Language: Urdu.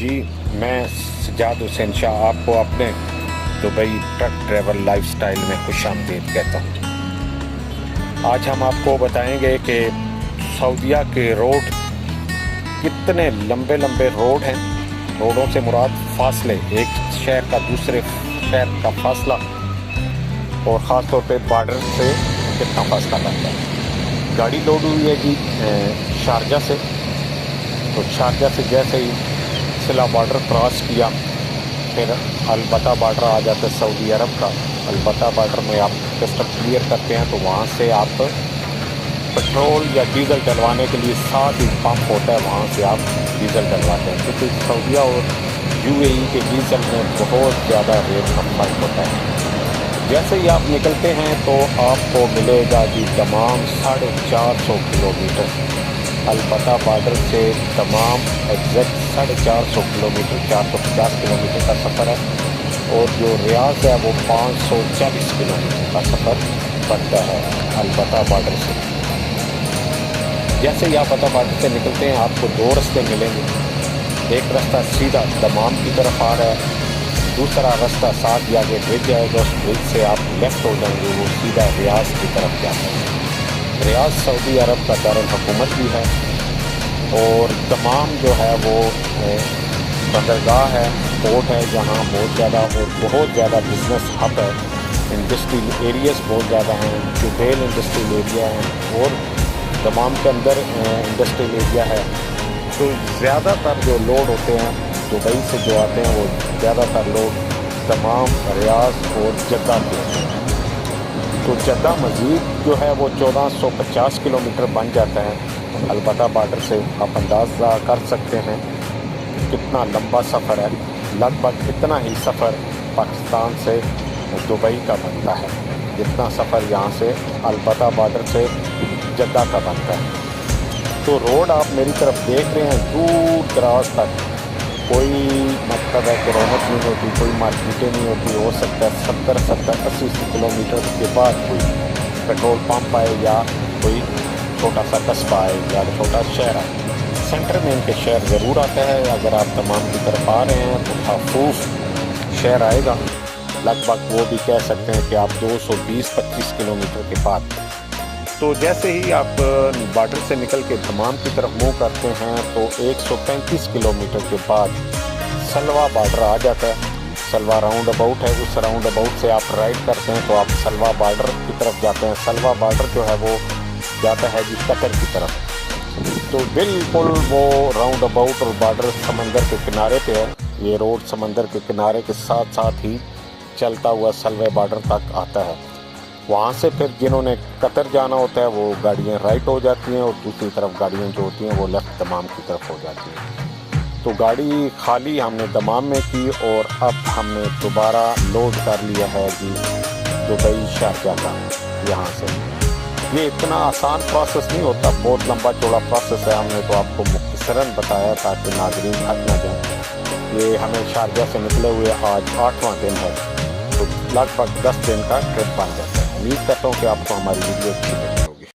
جی میں سجاد حسین شاہ آپ کو اپنے Dubai truck travel life style میں خوش آمدید کہتا ہوں۔ آج ہم آپ کو بتائیں گے کہ سعودیہ کے روڈ کتنے لمبے لمبے روڈ ہیں۔ روڈوں سے مراد فاصلے، ایک شہر کا دوسرے شہر کا فاصلہ، اور خاص طور پہ بارڈر سے کتنا فاصلہ رہتا ہے۔ گاڑی لوڈ ہوئی ہے جی شارجہ سے، تو شارجہ سے جیسے ہی سلا بارڈر کراس کیا پھر البتہ بارڈر آ جاتا ہے سعودی عرب کا۔ البتہ بارڈر میں آپ کسٹم کلیئر کرتے ہیں تو وہاں سے آپ پٹرول یا ڈیزل ڈلوانے کے لیے ساتھ ہی پمپ ہوتا ہے، وہاں سے آپ ڈیزل ڈلواتے ہیں، کیونکہ سعودیہ اور UAE کے ڈیزل میں بہت زیادہ ریٹ کا فرق ہوتا ہے۔ جیسے ہی آپ نکلتے ہیں تو آپ کو ملے گا جی تمام 450 کلومیٹر البتہ بارڈر سے، تمام ایگزیکٹ 450 کلومیٹر، 450 کلومیٹر کا سفر ہے، اور جو ریاض ہے وہ 540 کلومیٹر کا سفر بنتا ہے البتہ بارڈر سے۔ جیسے ہی آپ البتہ بارڈر سے نکلتے ہیں آپ کو دو رستے ملیں گے، ایک رستہ سیدھا دمام کی طرف آ رہا ہے، دوسرا رستہ ساتھ ہی آگے برج آئے گا، اس برج سے آپ لیفٹ ہو جائیں گے، وہ سیدھا ریاض کی طرف جاتا ہے۔ ریاض سعودی عرب کا دارالحکومت بھی ہے، اور تمام جو ہے وہ بندرگاہ ہے، پورٹ ہے، جہاں بہت زیادہ بزنس ہب ہے، انڈسٹریل ایریاز بہت زیادہ ہیں، جبیل انڈسٹریل ایریا ہے، اور تمام کے اندر انڈسٹریل ایریا ہے۔ تو زیادہ تر جو لوڈ ہوتے ہیں دبئی سے جو آتے ہیں وہ زیادہ تر لوگ تمام ریاض اور جدہ کے ہوتے ہیں۔ تو جدہ مزید جو ہے وہ 1450 کلومیٹر بن جاتا ہے البتہ بارڈر سے۔ آپ اندازہ کر سکتے ہیں کتنا لمبا سفر ہے، لگ بھگ اتنا ہی سفر پاکستان سے دبئی کا بنتا ہے جتنا سفر یہاں سے البتہ بارڈر سے جدہ کا بنتا ہے۔ تو روڈ آپ میری طرف دیکھ رہے ہیں دور دراز تک، کوئی مطلب ہے کہ رونق نہیں ہوتی، کوئی مارکیٹیں نہیں ہوتی، ہو سکتا ہے 70-80 کلومیٹر کے بعد کوئی پیٹرول پمپ آئے یا کوئی چھوٹا سا قصبہ آئے یا چھوٹا شہر آئے۔ سینٹر میں ان کے شہر ضرور آتا ہے، اگر آپ تمام کی طرف آ رہے ہیں تو حفوظ شہر آئے گا، لگ بھگ وہ بھی کہہ سکتے ہیں کہ آپ 220-25 کلومیٹر کے بعد۔ تو جیسے ہی آپ بارڈر سے نکل کے دمام کی طرف منہ کرتے ہیں تو 135 کلومیٹر کے بعد سلوا بارڈر آ جاتا ہے۔ سلوا راؤنڈ اباؤٹ ہے، اس راؤنڈ اباؤٹ سے آپ رائٹ کرتے ہیں تو آپ سلوا بارڈر کی طرف جاتے ہیں۔ سلوا بارڈر جو ہے وہ جاتا ہے جی قطر کی طرف۔ تو بالکل وہ راؤنڈ اباؤٹ اور بارڈر سمندر کے کنارے پہ ہے، یہ روڈ سمندر کے کنارے کے ساتھ ساتھ ہی چلتا ہوا سلوے بارڈر تک آتا ہے۔ وہاں سے پھر جنہوں نے قطر جانا ہوتا ہے وہ گاڑیاں رائٹ ہو جاتی ہیں، اور دوسری طرف گاڑیاں جو ہوتی ہیں وہ لیفٹ دمام کی طرف ہو جاتی ہیں۔ تو گاڑی خالی ہم نے دمام میں کی، اور اب ہم نے دوبارہ لوڈ کر لیا ہے جی دبئی شارجہ کا یہاں سے۔ یہ اتنا آسان پروسیس نہیں ہوتا، بہت لمبا چوڑا پروسیس ہے، ہم نے تو آپ کو مختصراً بتایا تاکہ ناظرین تھک نہ جائیں۔ یہ ہمیں شارجہ سے نکلے ہوئے آج 8واں دن ہے، تو لگ بھگ 10 دن کا ٹرپ بن جاتا ہے۔ امید کرتا ہوں کہ آپ کو ہماری ویڈیو اچھی لگے۔